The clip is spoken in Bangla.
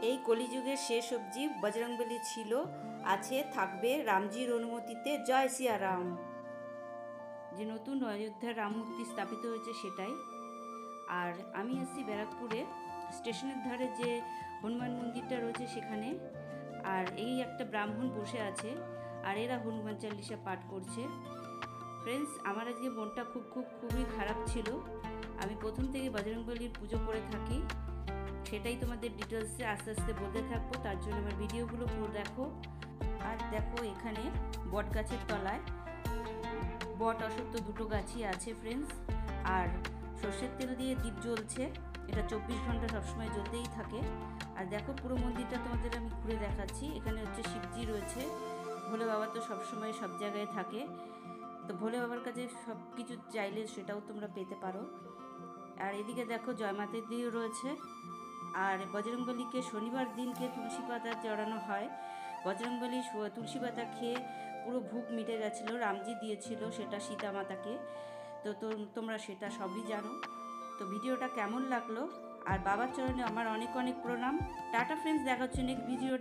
এই কলিযুগের শেষ অবধি বজরংবলী ছিল, আছে, থাকবে রামজির অনুমতিতে। জয় সিয়া রাম। যে নতুন অযোধ্যার রাম মূর্তি স্থাপিত হয়েছে সেটাই। আর আমি এসেছি ব্যারাকপুরে, স্টেশনের ধারে যে হনুমান মন্দিরটা রয়েছে সেখানে। আর এই একটা ব্রাহ্মণ বসে আছে, আর এরা হনুমান চালিসা পাঠ করছে। ফ্রেন্ডস, আমার আজকে মনটা খুবই খারাপ ছিল। আমি প্রথম থেকে বজরংবলীর পুজো করে থাকি, সেটাই তোমাদের ডিটেলসে আস্তে আস্তে বলতে থাকবো। তার জন্য আমার ভিডিওগুলো পুরো দেখো। আর দেখো, এখানে বট গাছের তলায় বট অশ্বত্থ দুটো গাছই আছে ফ্রেন্ডস। আর সর্ষের তেল দিয়ে দীপ জ্বলছে, এটা 24 ঘন্টা সবসময় জ্বলতেই থাকে। আর দেখো, পুরো মন্দিরটা তোমাদের আমি ঘুরে দেখাচ্ছি। এখানে হচ্ছে শিবজি রয়েছে, ভোলে বাবা তো সবসময় সব জায়গায় থাকে, তো ভোলে বাবার কাছে সব কিছু চাইলে সেটাও তোমরা পেতে পারো। আর এদিকে দেখো জয়মাতা দিও রয়েছে। আর বজরংবলীকে শনিবার দিনকে তুলসী পাতা চড়ানো হয়। বজরংবলী তুলসী পাতা খেয়ে পুরো ভুক মিটে গেছিলো, রামজি দিয়েছিল সেটা সীতা মাতাকে। তো তোমরা সেটা সবই জানো। তো ভিডিওটা কেমন লাগলো? আর বাবার চরণে আমার অনেক অনেক প্রণাম। টাটা ফ্রেন্ডস, দেখা হচ্ছে নেক্সট ভিডিও।